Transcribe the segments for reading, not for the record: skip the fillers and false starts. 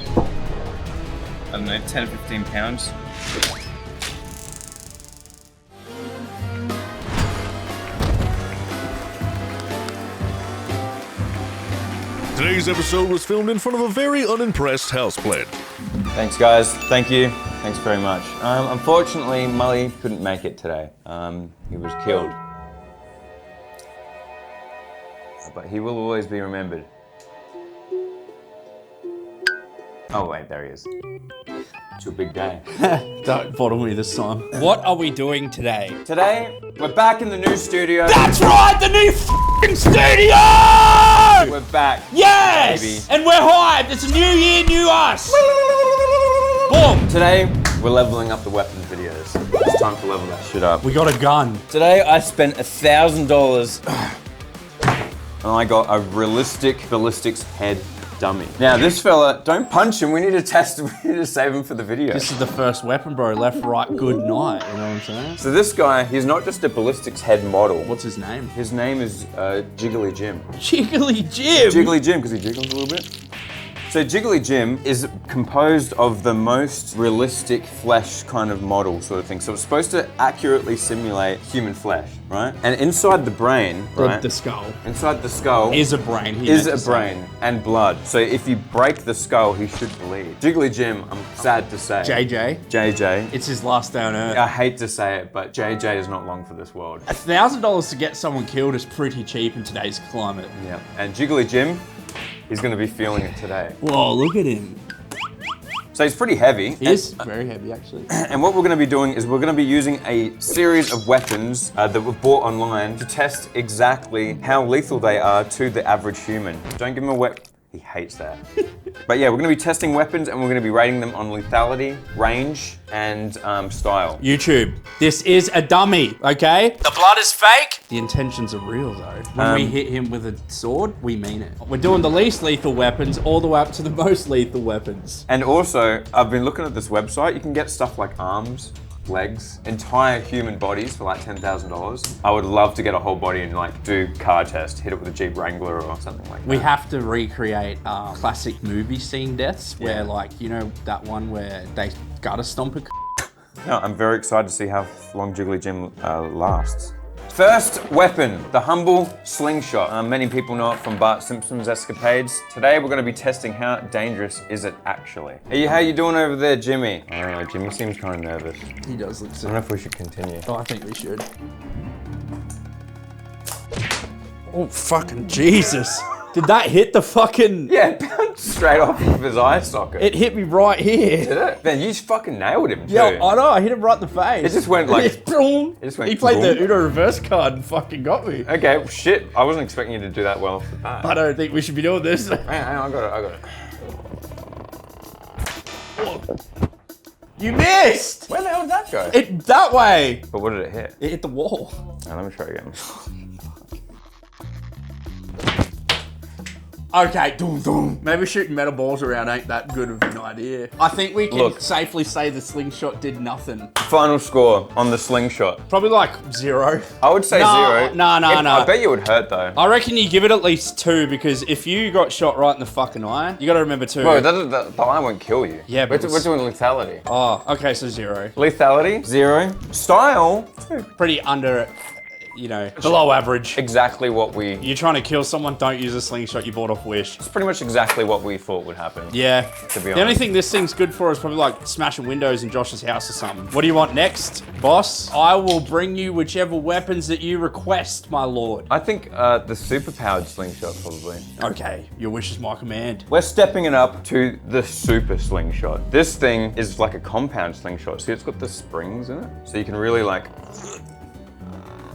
I don't know, 10 or 15 pounds. Today's episode was filmed in front of a very unimpressed houseplant. Thanks guys, thank you. Thanks very much. Unfortunately, Mully couldn't make it today. He was killed. But he will always be remembered. Oh wait, there he is. It's your big day. Don't bottle me this time. What are we doing today? Today, we're back in the new studio. That's right, the new f***ing studio! We're back. Yes! Baby. And we're hyped. It's a new year, new us. Boom. Today, we're leveling up the weapons videos. It's time to level that shit up. We got a gun. Today, I spent $1,000 and I got a realistic ballistics head dummy. Now, this fella, don't punch him. We need to test him. We need to save him for the video. This is the first weapon, bro. Left, right, good night. You know what I'm saying? So this guy, he's not just a ballistics head model. What's his name? His name is Jiggly Jim. Jiggly Jim. Jiggly Jim, because he jiggles a little bit. So Jiggly Jim is composed of the most realistic flesh kind of model sort of thing. So it's supposed to accurately simulate human flesh, right? And inside the brain, right? The skull. Inside the skull Is a brain. is a brain and blood. So if you break the skull, he should bleed. Jiggly Jim, I'm sad to say. JJ. JJ. It's his last day on Earth. I hate to say it, but JJ is not long for this world. $1,000 to get someone killed is pretty cheap in today's climate. Yeah. And Jiggly Jim, he's gonna be feeling it today. Whoa, look at him. So he's pretty heavy. He is very heavy, actually. And what we're gonna be doing is we're gonna be using a series of weapons that we've bought online to test exactly how lethal they are to the average human. Don't give him a he hates that. But yeah, we're gonna be testing weapons and we're gonna be rating them on lethality, range, and style. YouTube, this is a dummy, okay? The blood is fake. The intentions are real though. When we hit him with a sword, we mean it. We're doing the least lethal weapons all the way up to the most lethal weapons. And also, I've been looking at this website. You can get stuff like arms, legs, entire human bodies for like $10,000. I would love to get a whole body and like do car test, hit it with a Jeep Wrangler or something like that. We have to recreate classic movie scene deaths where like, you know, that one where they gutter stomp a No, I'm very excited to see how long Jiggly Jim lasts. First weapon, the humble slingshot. Many people know it from Bart Simpson's escapades. Today we're going to be testing how dangerous is it actually. Hey, how you doing over there, Jimmy? I don't know, Jimmy seems kind of nervous. He does look I sick. don't know if we should continue. Oh, I think we should. Oh, fucking Jesus. Did that hit the fucking... Yeah, it bounced straight off of his eye socket. It hit me right here. Did it? Man, you just fucking nailed him too. Yeah, I know, I hit him right in the face. It just went like... It just went he played the Uno reverse card and fucking got me. Okay, well, shit. I wasn't expecting you to do that well off the bat. I don't think we should be doing this. Hang on, I got it. You missed! Where the hell did that go? That way! But what did it hit? It hit the wall. Now, let me try again. Okay, doom, doom. Maybe shooting metal balls around ain't that good of an idea. I think we can safely say the slingshot did nothing. Final score on the slingshot. Probably like 0. I would say 0. No. I bet you would hurt though. I reckon you give it at least 2 because if you got shot right in the fucking eye, you gotta remember too. Bro, the eye won't kill you. Yeah, but we're doing lethality. Oh, okay, so 0. Lethality, 0. Style, 2. Pretty under, you know, below average. Exactly what we... You're trying to kill someone, don't use a slingshot you bought off Wish. It's pretty much exactly what we thought would happen. Yeah. To be honest. The only thing this thing's good for is probably like smashing windows in Josh's house or something. What do you want next, boss? I will bring you whichever weapons that you request, my lord. I think the superpowered slingshot probably. Okay, your wish is my command. We're stepping it up to the super slingshot. This thing is like a compound slingshot. See, it's got the springs in it. So you can really like...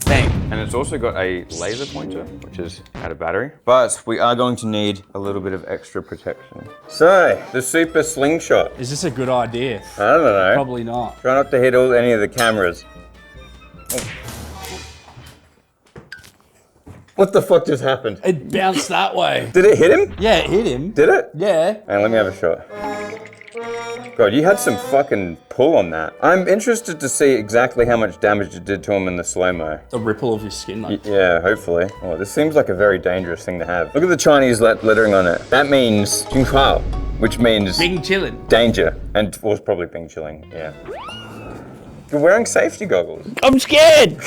Bang. And it's also got a laser pointer, which is out of battery. But we are going to need a little bit of extra protection. So, the super slingshot. Is this a good idea? I don't know. Probably not. Try not to hit any of the cameras. Oh. What the fuck just happened? It bounced that way. Did it hit him? Yeah, it hit him. Did it? Yeah. Hey, let me have a shot. God, you had some fucking pull on that. I'm interested to see exactly how much damage it did to him in the slow-mo. The ripple of his skin, like. Yeah, hopefully. Oh, this seems like a very dangerous thing to have. Look at the Chinese lettering on it. That means 金花. which means Bing chillin'. danger, and was probably Bing chilling. Yeah. You're wearing safety goggles. I'm scared.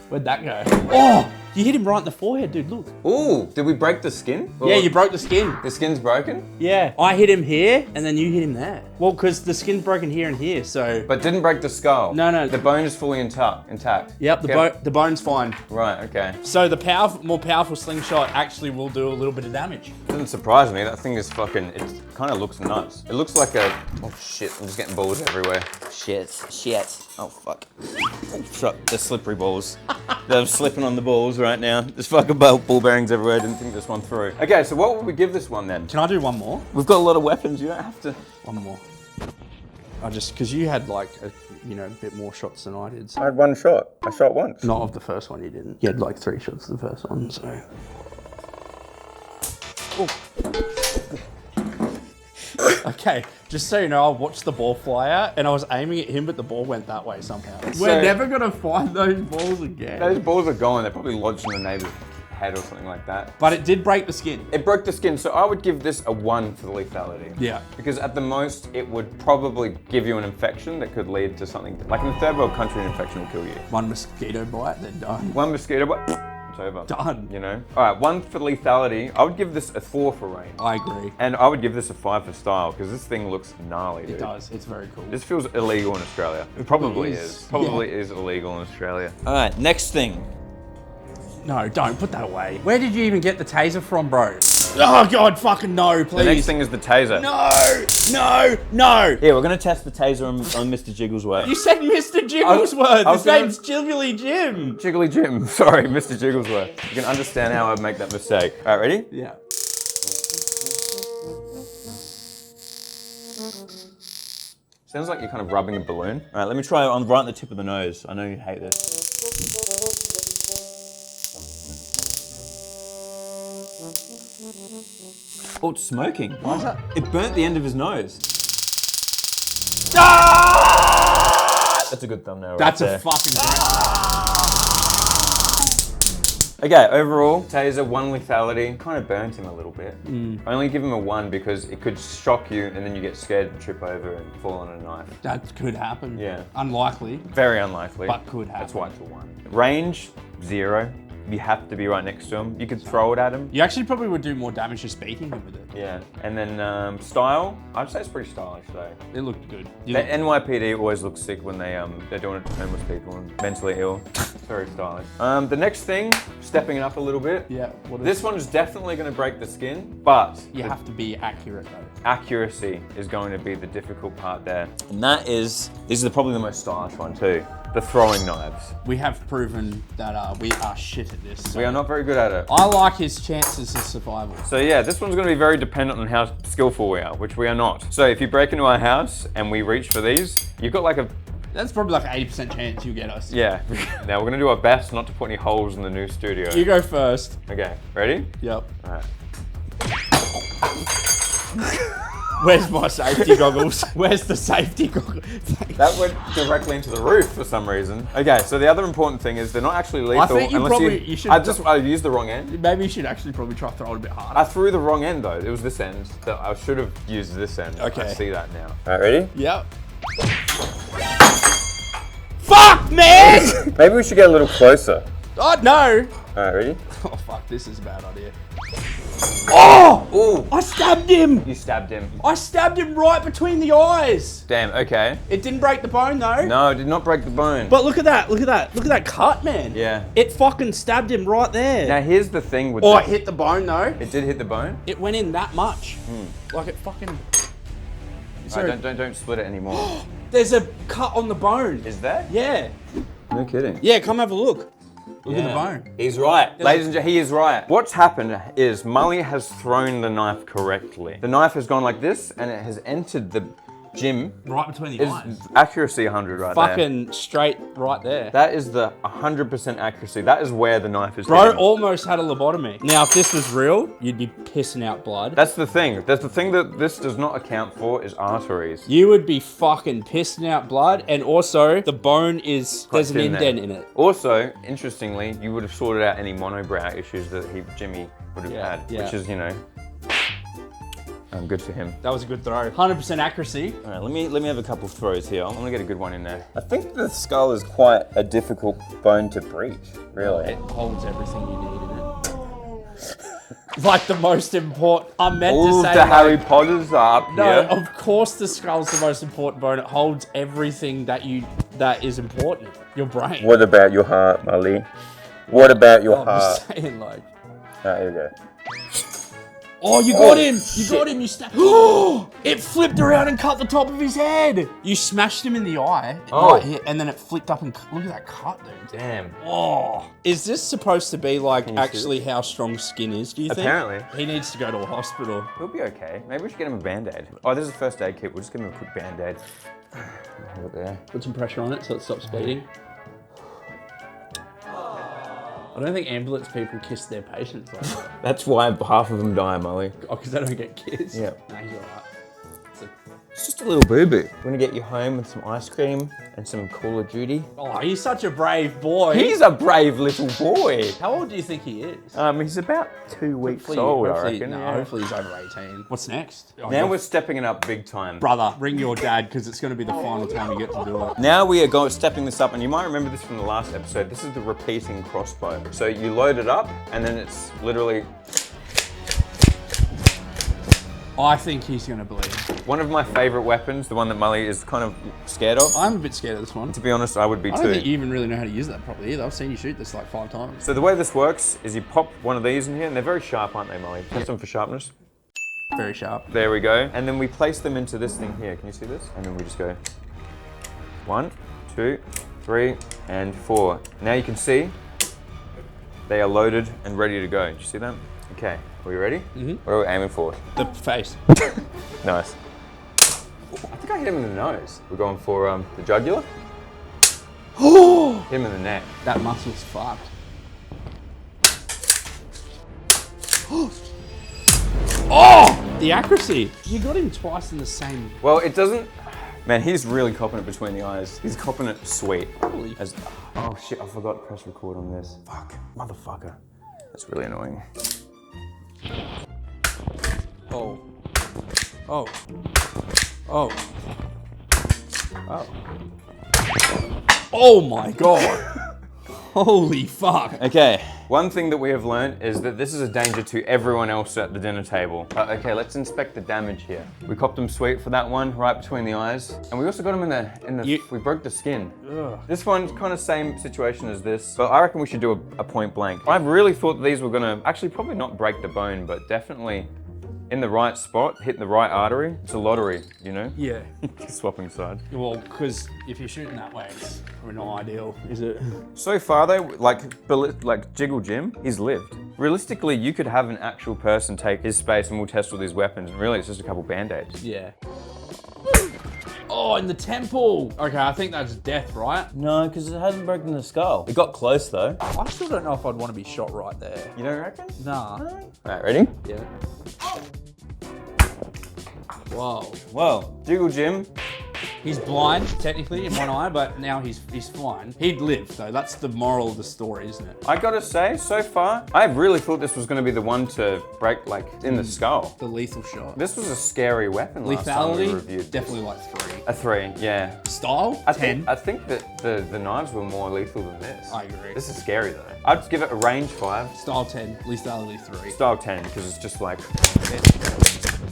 Where'd that go? Oh, you hit him right in the forehead, dude. Look. Ooh, did we break the skin? Or Yeah, you broke the skin. the skin's broken? Yeah, I hit him here, and then you hit him there. Well, because the skin's broken here and here, so. But didn't break the skull. No. The bone is fully intact. Yep, the bone's fine. Right, okay. So the more powerful slingshot actually will do a little bit of damage. Doesn't surprise me. That thing is fucking, it kind of looks nuts. It looks like a, oh shit, I'm just getting balls everywhere. Shit. Oh fuck. The slippery balls. They're slipping on the balls right now. There's fucking ball bearings everywhere. I didn't think this one through. Okay, so what would we give this one then? Can I do one more? We've got a lot of weapons. You don't have to. One more. Because you had like a bit more shots than I did. So. I had one shot. I shot once. Not of the first one, you didn't. You had like 3 shots of the first one, so. Okay, just so you know, I watched the ball fly out and I was aiming at him, but the ball went that way somehow. We're never gonna find those balls again. Those balls are gone. They're probably lodged in the neighbor's head or something like that. But it did break the skin. It broke the skin, so I would give this a 1 for the lethality. Yeah. Because at the most, it would probably give you an infection that could lead to something, like in a third world country, an infection will kill you. One mosquito bite, then done. One mosquito bite, it's over. Done. You know? All right, 1 for lethality. I would give this a 4 for range. I agree. And I would give this a 5 for style, because this thing looks gnarly, dude. It does, it's very cool. This feels illegal in Australia. It probably It is. is. Probably is illegal in Australia. All right, next thing. No, don't put that away. Where did you even get the taser from, bro? Oh God, fucking no, please. The next thing is the taser. No. Here, we're gonna test the taser on Mr. Jigglesworth. You said Mr. Jigglesworth. His name's Jiggly Jim. Jiggly Jim. Sorry, Mr. Jigglesworth. You can understand how I'd make that mistake. All right, ready? Yeah. Sounds like you're kind of rubbing a balloon. All right, let me try on right on the tip of the nose. I know you hate this. Oh, it's smoking. Why is that? It burnt the end of his nose. Ah! That's a good thumbnail right That's there. a fucking great. Okay, overall, Taser, 1 lethality. Kind of burnt him a little bit. I only give him a 1 because it could shock you and then you get scared and trip over and fall on a knife. That could happen. Yeah. Unlikely. Very unlikely. But could happen. That's why it's a 1. Range, 0. You have to be right next to him. You could throw it at him. You actually probably would do more damage just beating him with it. Yeah. And then style, I'd say it's pretty stylish though. It looked good. The NYPD always looks sick when they're doing it to homeless people and mentally ill. It's very stylish. The next thing, stepping it up a little bit. Yeah. This one's definitely going to break the skin, but You have to be accurate though. accuracy is going to be the difficult part there. And that is, this is probably the most stylish one too. The throwing knives. We have proven that we are shit at this. So We are not very good at it. I like his chances of survival. So yeah, this one's gonna be very dependent on how skillful we are, which we are not. So if you break into our house and we reach for these, you've got like a, That's probably like an 80% chance you get us. yeah. Now we're gonna do our best not to put any holes in the new studio. You go first. Okay, ready? Yep. All right. Where's my safety goggles? Where's the safety goggles? That went directly into the roof for some reason. Okay, so the other important thing is they're not actually lethal. I think you should. I used the wrong end. Maybe you should actually probably try to throw it a bit harder. I threw the wrong end though. It was this end. So I should have used this end. Okay. I see that now. All right, ready? Yep. Fuck, man! Maybe we should get a little closer. Oh, no! All right, ready? Oh, fuck, this is a bad idea. Oh! Ooh. I stabbed him! You stabbed him. I stabbed him right between the eyes! Damn, okay. It didn't break the bone, though. No, it did not break the bone. But look at that, look at that. Look at that cut, man. Yeah. It fucking stabbed him right there. Now here's the thing with Oh, this. it hit the bone, though. It did hit the bone? It went in that much. Like it fucking... Alright, don't split it anymore. There's a cut on the bone. Is there? Yeah. No kidding. Yeah, come have a look. Look at the bone. He's right. Ladies and gentlemen, he is right. What's happened is Mully has thrown the knife correctly. The knife has gone like this and it has entered the Jim Right between the is eyes. accuracy 100 right there. Fucking straight right there. That is the 100% accuracy. That is where the knife is Bro hitting. almost had a lobotomy. Now, if this was real, you'd be pissing out blood. That's the thing. That's the thing that this does not account for is arteries. You would be fucking pissing out blood, and also the bone is, there's an thin there. indent in it. Also, interestingly, you would have sorted out any monobrow issues that Jimmy would have had, yeah. which is, you know, good for him. That was a good throw. 100% accuracy. All right, let me have a couple of throws here. I'm gonna get a good one in there. I think the skull is quite a difficult bone to breach, really. It holds everything you need in it. Like the most important. I'm meant All to say. the Harry Potters are up No, here. of course the skull's the most important bone. It holds everything that is important. Your brain. What about your heart, Molly? What about your I'm heart? just saying, like. Ah, here we go. Oh, you got him! You got him! You stabbed. Oh! It flipped around and cut the top of his head. You smashed him in the eye. Oh. Right here, and then it flicked up and look at that cut, dude. Damn. Oh. Is this supposed to be like actually how strong skin is? Do you think? Apparently. He needs to go to a hospital. He'll be okay. Maybe we should get him a band-aid. Oh, this is a first aid kit. We'll just give him a quick band-aid. Hold it there. Put some pressure on it so it stops bleeding. I don't think ambulance people kiss their patients like that. That's why half of them die, Molly. Oh, because they don't get kissed? Yeah. Nah, he's alright. It's just a little boo-boo. We're gonna get you home with some ice cream and some Call of Duty. Oh, he's such a brave boy. He's a brave little boy. How old do you think he is? He's about 2 weeks old, I reckon. No, yeah. hopefully he's over 18. What's next? Oh, Now we're stepping it up big time. brother, ring your dad because it's going to be the final time you get to do it. Now we are stepping this up, and you might remember this from the last episode. This is the repeating crossbow. So you load it up, and then it's literally... I think he's going to bleed. One of my favorite weapons, the one that Molly is kind of scared of. I'm a bit scared of this one. To be honest, I would be I too. don't think you even really know how to use that properly either. I've seen you shoot this like 5 times. So the way this works is you pop one of these in here, and they're very sharp, aren't they, Molly? Test them for sharpness. Very sharp. There we go. And then we place them into this thing here. Can you see this? And then we just go 1, 2, 3, and 4. Now you can see they are loaded and ready to go. Did you see that? Okay, are we ready? Mm-hmm. What are we aiming for? The face. Nice. I think I hit him in the nose. We're going for the jugular. Oh! Hit him in the neck. That muscle's fucked. Oh! The accuracy. You got him twice in the same. Well, it doesn't... Man, he's really copping it between the eyes. He's copping it sweet. Holy. Oh shit, I forgot to press record on this. Fuck, motherfucker. That's really annoying. Oh. Oh. Oh. Oh. Oh my god. Holy fuck. Okay, one thing that we have learned is that this is a danger to everyone else at the dinner table. Okay, let's inspect the damage here. We copped him sweet for that one, right between the eyes. And we also got him in the we broke the skin. Ugh. This one's kind of same situation as this, but I reckon we should do a point blank. I really thought that these were gonna, actually probably not break the bone, but definitely in the right spot, hit the right artery. It's a lottery, you know? Yeah. Swapping sides. Well, because if you're shooting that way, it's probably not ideal, is it? So far though, like Jiggle Jim, he's lived. Realistically, you could have an actual person take his space and we'll test all these weapons, and really it's just a couple band-aids. Yeah. Oh, in the temple. Okay, I think that's death, right? No, because it hasn't broken the skull. It got close though. I still don't know if I'd want to be shot right there. You don't reckon? Nah. Alright, ready? Yeah. Whoa. Whoa, Jiggle Jim. He's blind, technically, in one eye, but now he's fine. He'd live, though. That's the moral of the story, isn't it? I gotta say, so far, I really thought this was gonna be the one to break, like, in the skull. The lethal shot. This was a scary weapon last time we Lethality, reviewed. definitely like 3. A 3, yeah. Style, I 10. think that the knives were more lethal than this. I agree. This is scary though. I'd give it a range 5. Style 10, lethality 3. Style 10, because it's just like...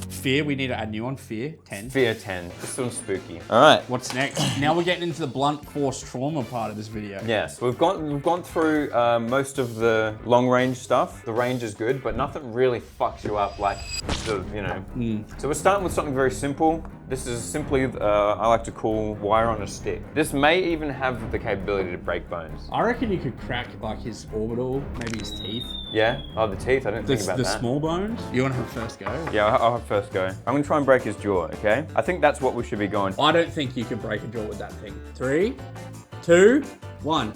Fear, we need to add new one. Fear, 10. Fear 10, just some spooky. All right. What's next? Now we're getting into the blunt force trauma part of this video. Yes, we've gone through most of the long range stuff. The range is good, but nothing really fucks you up like the, you know. So we're starting with something very simple. This is simply, I like to call wire on a stick. This may even have the capability to break bones. I reckon you could crack like his orbital, maybe his teeth. Yeah? Oh, the teeth, I didn't think about The that. small bones? You want to have first go? Yeah, I'll have first go. I'm gonna try and break his jaw, okay? I think that's what we should be going. I don't think you could break a jaw with that thing. 3, 2, 1.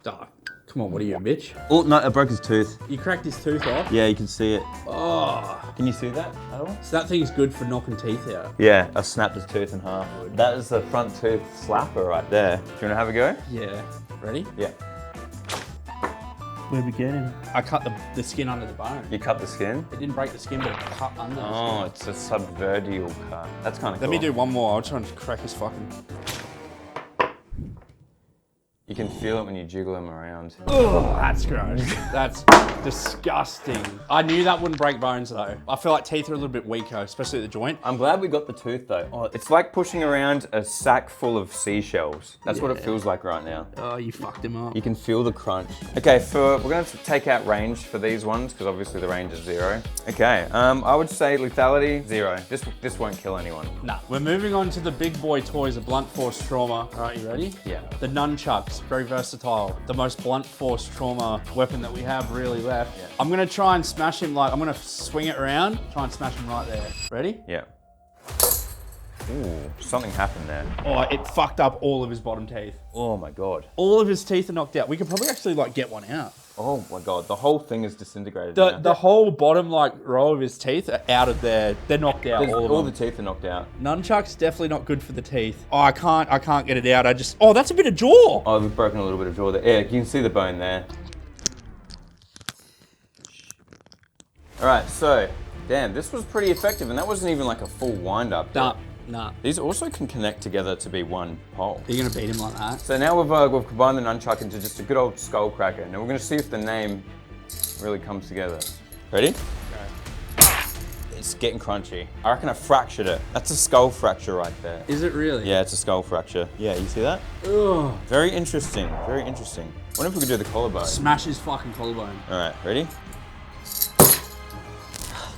Die. Come on, what are you, a bitch? Oh, no, I broke his tooth. You cracked his tooth off? Yeah, you can see it. Oh. Can you see that at all? So that thing is good for knocking teeth out. Yeah, I snapped his tooth in half. That is the front tooth slapper right there. Do you wanna have a go? Yeah. Ready? Yeah. Where'd we get him? I cut the skin under the bone. You cut the skin? It didn't break the skin, but it cut under the skin. Oh, it's a subvertical cut. That's kind of cool. Let me do one more. I'll try and crack his fucking... You can feel it when you jiggle him around. Oh, that's gross. That's disgusting. I knew that wouldn't break bones though. I feel like teeth are a little bit weaker, especially at the joint. I'm glad we got the tooth though. Oh, it's like pushing around a sack full of seashells. That's what it feels like right now. Oh, you fucked him up. You can feel the crunch. Okay, we're gonna have to take out range for these ones because obviously the range is 0. Okay, I would say lethality 0. This won't kill anyone. Nah, we're moving on to the big boy toys of blunt force trauma. All right, you ready? Yeah. The Nunchucks, very versatile. The most blunt force trauma weapon that we have really left. Yeah. I'm gonna try and smash him I'm gonna swing it around, try and smash him right there. Ready? Yeah. Ooh, something happened there. Oh, it fucked up all of his bottom teeth. Oh my God. All of his teeth are knocked out. We could probably actually like get one out. Oh my God, the whole thing is disintegrated now. The whole bottom like row of his teeth are out of there. They're knocked out. All the teeth are knocked out. Nunchucks definitely not good for the teeth. Oh, I can't get it out. Oh, that's a bit of jaw. Oh, we've broken a little bit of jaw there. Yeah, you can see the bone there. All right, so, damn, this was pretty effective, and that wasn't even like a full wind-up. Nah. These also can connect together to be one pole. You're gonna beat him like that? So now we've combined the nunchuck into just a good old skull cracker. Now we're gonna see if the name really comes together. Ready? Okay. It's getting crunchy. I reckon I fractured it. That's a skull fracture right there. Is it really? Yeah, it's a skull fracture. Yeah, you see that? Ugh. Very interesting, very interesting. Wonder if we could do the collarbone. Smash his fucking collarbone. All right, ready?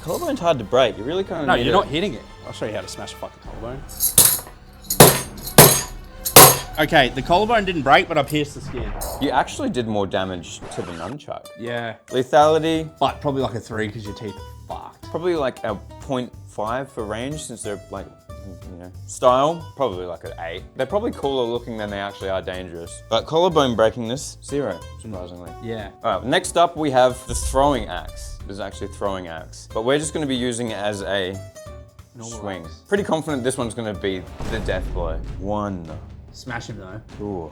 Collarbone's hard to break. You really kind of No, you're not hitting it. I'll show you how to smash a fucking collarbone. Okay, the collarbone didn't break, but I pierced the skin. You actually did more damage to the nunchuck. Yeah. Lethality, But probably like a 3 because your teeth are fucked. probably like a 0.5 for range since they're like, you know. Style, probably like an 8. They're probably cooler looking than they actually are dangerous. But collarbone breakingness, 0, surprisingly. Yeah. All right, next up we have the throwing axe. This is actually a throwing axe. But we're just gonna be using it as a Normal swing. axe. Pretty confident this one's gonna be the death blow. 1. Smash him though. Ooh.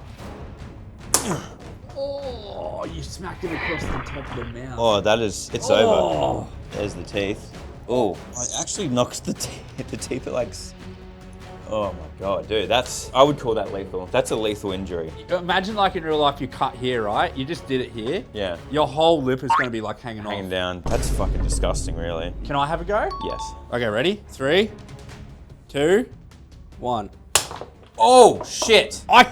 Oh, you smacked him across the top of the mouth. Oh, it's over. Oh. There's the teeth. Oh, it actually knocks the teeth are like, oh my God, dude, I would call that lethal. That's a lethal injury. Imagine like in real life you cut here, right? You just did it here. Yeah. Your whole lip is gonna be like hanging Hanging off. down. That's fucking disgusting, really. Can I have a go? Yes. Okay, ready? 3, 2, 1. Oh, shit. I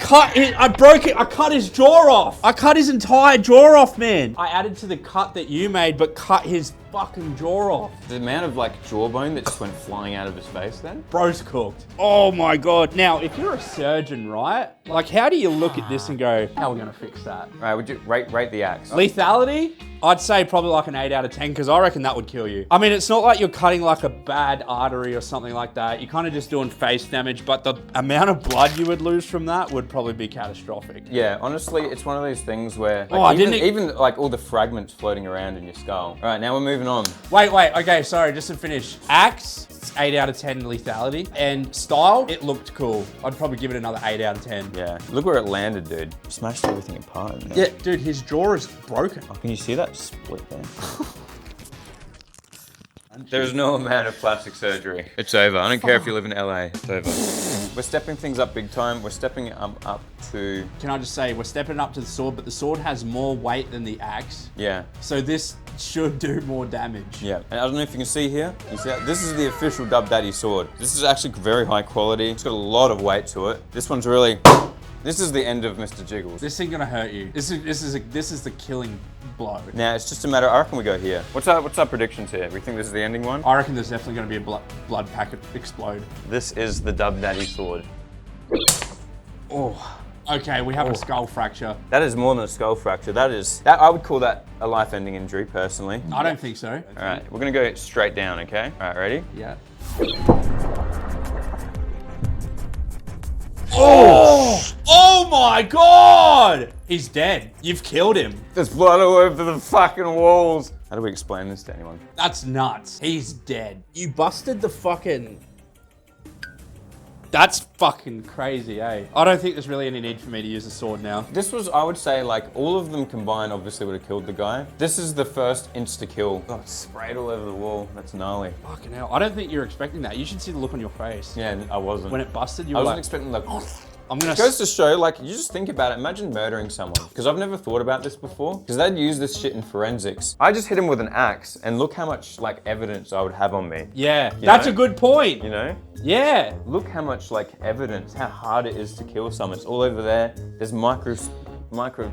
broke it. I cut his jaw off. I cut his entire jaw off, man. I added to the cut that you made, but cut his fucking jaw off. The amount of like jawbone that just went flying out of his face then. Bro's cooked. Oh my God. Now, if you're a surgeon, right? Like, how do you look at this and go, how are we gonna fix that? All right, would you rate the axe? Lethality? I'd say probably like an 8 out of 10 because I reckon that would kill you. I mean, it's not like you're cutting like a bad artery or something like that. You're kind of just doing face damage, but the amount of blood you would lose from that would probably be catastrophic. Yeah, honestly, it's one of those things where like, even like all the fragments floating around in your skull. All right, now we're moving on. Wait, okay, sorry, just to finish. Axe, it's 8 out of 10 lethality. And style, it looked cool. I'd probably give it another 8 out of 10. Yeah, look where it landed, dude. Smashed everything apart. In there. Yeah, dude, his jaw is broken. Oh, can you see that split there? There's no amount of plastic surgery. It's over. I don't care if you live in LA. It's over. We're stepping things up big time. We're stepping it up to... Can I just say, we're stepping up to the sword, but the sword has more weight than the axe. Yeah. So this should do more damage. Yeah. And I don't know if you can see here. You see that? This is the official DubDaddy sword. This is actually very high quality. It's got a lot of weight to it. This one's really... This is the end of Mr. Jiggles. This ain't gonna hurt you. This is the killing blow. Now, it's just a matter, I reckon we go here. What's our predictions here? We think this is the ending one? I reckon there's definitely going to be a blood packet explode. This is the DubDaddy sword. Oh. Okay, we have a skull fracture. That is more than a skull fracture. I would call that a life-ending injury, personally. I don't think so. All right, we're gonna go straight down, okay? All right, ready? Yeah. Oh! Oh my God! He's dead. You've killed him. There's blood all over the fucking walls. How do we explain this to anyone? That's nuts. He's dead. You busted the fucking... That's fucking crazy, eh? I don't think there's really any need for me to use a sword now. This was, I would say, like, all of them combined obviously would have killed the guy. This is the first insta-kill. Oh, it's sprayed all over the wall. That's gnarly. Fucking hell. I don't think you're expecting that. You should see the look on your face. Yeah, I wasn't. When it busted, you I were wasn't like... expecting the... I'm gonna... It goes to show, like, you just think about it. Imagine murdering someone. Because I've never thought about this before. Because they'd use this shit in forensics. I just hit him with an axe, and look how much, like, evidence I would have on me. Yeah, that's a good point. You know? Yeah. Look how much, like, evidence, how hard it is to kill someone. It's all over there. There's micro,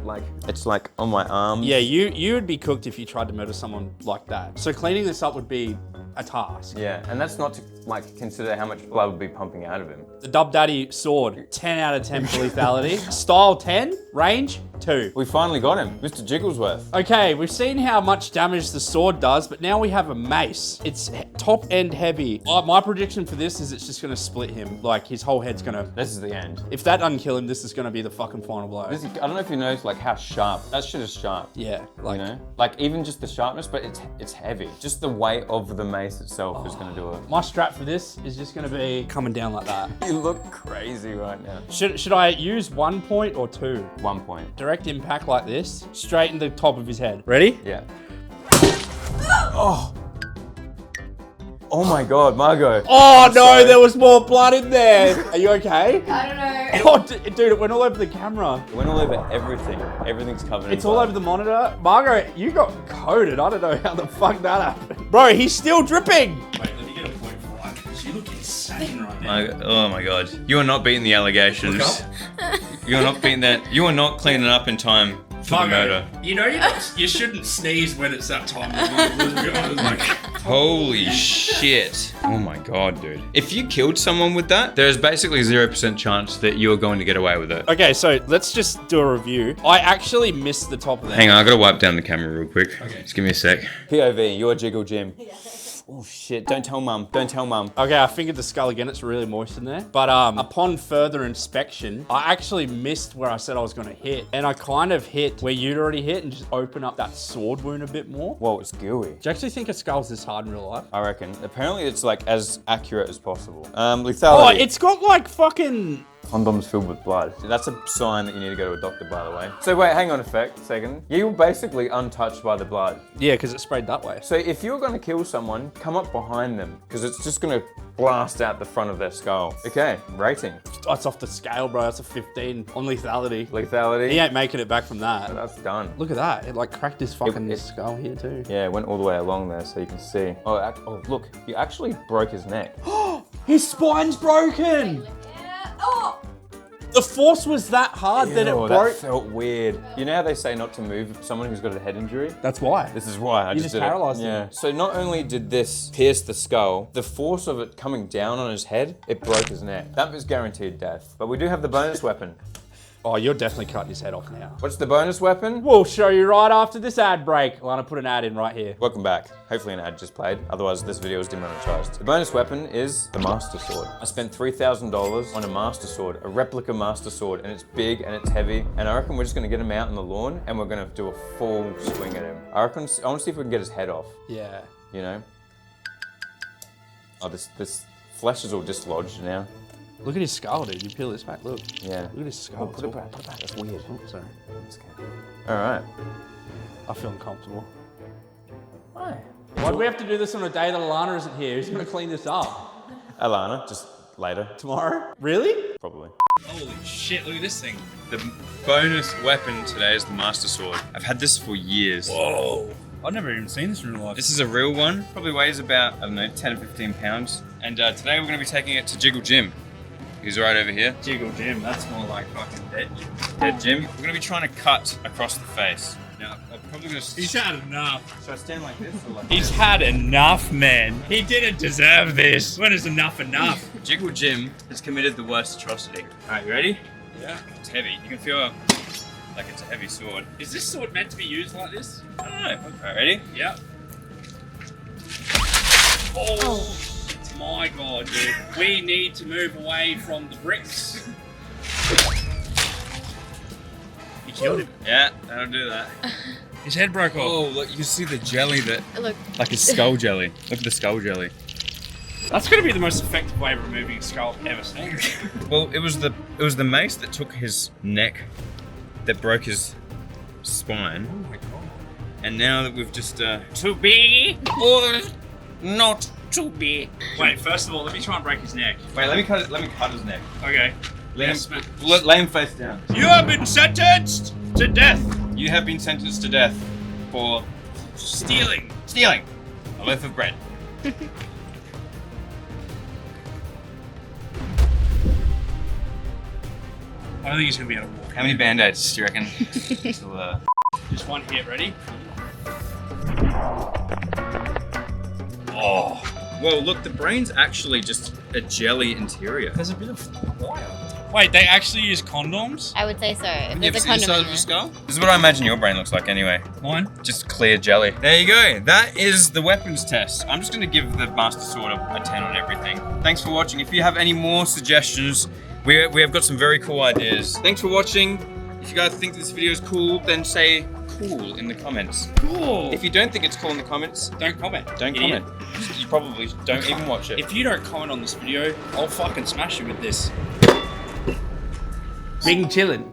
like, it's like on my arms. Yeah, you would be cooked if you tried to murder someone like that. So cleaning this up would be a task. Yeah, and that's not to, like, consider how much blood would be pumping out of him. The DubDaddy sword, 10 out of 10 for lethality. Style 10, range 2. We finally got him, Mr. Jigglesworth. Okay, we've seen how much damage the sword does, but now we have a mace. It's top end heavy. My prediction for this is it's just gonna split him. Like, his whole head's gonna... This is the end. If that doesn't kill him, this is gonna be the fucking final blow. I don't know if you noticed, like, how sharp. That shit is sharp. Yeah, like... You know? Like, even just the sharpness, but it's heavy. Just the weight of the mace itself is gonna do it. My strap for this is just gonna be coming down like that. You look crazy right now. Should I use 1 point or 2? 1 point. Direct impact like this, straight in the top of his head. Ready? Yeah. Oh. Oh my God, Margot. Oh I'm no, sorry. there was more blood in there. Are you okay? I don't know. Oh, dude, it went all over the camera. It went all over everything. Everything's covered It's in all blood. over the monitor. Margaret, you got coated. I don't know how the fuck that happened. Bro, he's still dripping. Wait, let me get a point for that. You look insane right now. Oh my God. You are not beating the allegations. You're not beating that. You are not cleaning up in time for the murder. You know you shouldn't sneeze when it's that time. Holy shit. Oh my God, dude. If you killed someone with that, there's basically 0% chance that you're going to get away with it. Okay, so let's just do a review. I actually missed the top of that. Hang on, I gotta wipe down the camera real quick. Okay. Just give me a sec. POV, you're Jiggle Jim. Oh shit, don't tell mum, don't tell mum. Okay, I fingered the skull again, it's really moist in there. But upon further inspection, I actually missed where I said I was gonna hit. And I kind of hit where you'd already hit and just open up that sword wound a bit more. Whoa, it's gooey. Do you actually think a skull's this hard in real life? I reckon. Apparently it's like as accurate as possible. Lethality. Oh, it's got like fucking... Condoms filled with blood. That's a sign that you need to go to a doctor, by the way. So wait, hang on a second. You were basically untouched by the blood. Yeah, because it sprayed that way. So if you're gonna kill someone, come up behind them, because it's just gonna blast out the front of their skull. Okay, rating. Oh, it's off the scale, bro. That's a 15 on lethality. Lethality. He ain't making it back from that. That's done. Look at that. It like cracked his fucking skull here too. Yeah, it went all the way along there so you can see. Oh, look, you actually broke his neck. His spine's broken! Yeah. Oh! The force was that hard that it Ew, broke. that felt weird. You know how they say not to move someone who's got a head injury? That's why. This is why I You just just did paralyzed it. him. Yeah. So not only did this pierce the skull, the force of it coming down on his head, it broke his neck. That was guaranteed death. But we do have the bonus weapon. Oh, you're definitely cutting his head off now. What's the bonus weapon? We'll show you right after this ad break. Lana put an ad in right here. Welcome back. Hopefully an ad just played. Otherwise this video is demonetized. The bonus weapon is the Master Sword. I spent $3,000 on a Master Sword, a replica Master Sword, and it's big and it's heavy. And I reckon we're just gonna get him out on the lawn and we're gonna do a full swing at him. I want to see if we can get his head off. Yeah. You know? Oh, this flesh is all dislodged now. Look at his skull, dude. You peel this back. Look. Yeah. Look at his skull. Put it back. That's weird. Oh, sorry. All right. I feel uncomfortable. Why? Why do we have to do this on a day that Alana isn't here? Who's gonna clean this up? Alana, just later. Tomorrow? Really? Probably. Holy shit, look at this thing. The bonus weapon today is the Master Sword. I've had this for years. Whoa. I've never even seen this in real life. This is a real one. Probably weighs about, I don't know, 10 or 15 pounds. And today we're going to be taking it to Jiggle Jim. He's right over here. Jiggle Jim, that's more like fucking dead. Dead Jim. We're going to be trying to cut across the face. Now, I'm probably gonna. He's had enough. Should I stand like this or like He's had enough, man. He didn't deserve this. When is enough enough? Jiggle Jim has committed the worst atrocity. Alright, you ready? Yeah. It's heavy. You can feel like it's a heavy sword. Is this sword meant to be used like this? I don't know. Alright, ready? Yep. Oh, my god, dude. We need to move away from the bricks. You killed him. Yeah, that'll do that. His head broke off. Oh, look, you can see the jelly that. Look. Like his skull jelly. Look at the skull jelly. That's going to be the most effective way of removing a skull I've ever seen. Well, it was the mace that took his neck, that broke his spine. Oh my god. And now that we've just To be or not to be. Wait, first of all, let me try and break his neck. wait, let me cut his neck. Okay. Lay him face down. You have been sentenced to death. You have been sentenced to death for Stealing. a loaf of bread. I don't think he's going to be able to walk. How many band-aids do you reckon? Just one hit, ready? Oh. Well, look, the brain's actually just a jelly interior. There's a bit of wire. Wait, they actually use condoms? I would say so. If You ever there's a seen the condom side in of there. your skull? This is what I imagine your brain looks like anyway. Mine? Just clear jelly. There you go. That is the weapons test. I'm just going to give the Master Sword a 10 on everything. Thanks for watching. If you have any more suggestions, we have got some very cool ideas. Thanks for watching. If you guys think this video is cool, then say cool in the comments. Cool. If you don't think it's cool in the comments, Don't comment. don't Idiot. comment. You probably don't even watch it. If you don't comment on this video, I'll fucking smash you with this. Bing chillin'.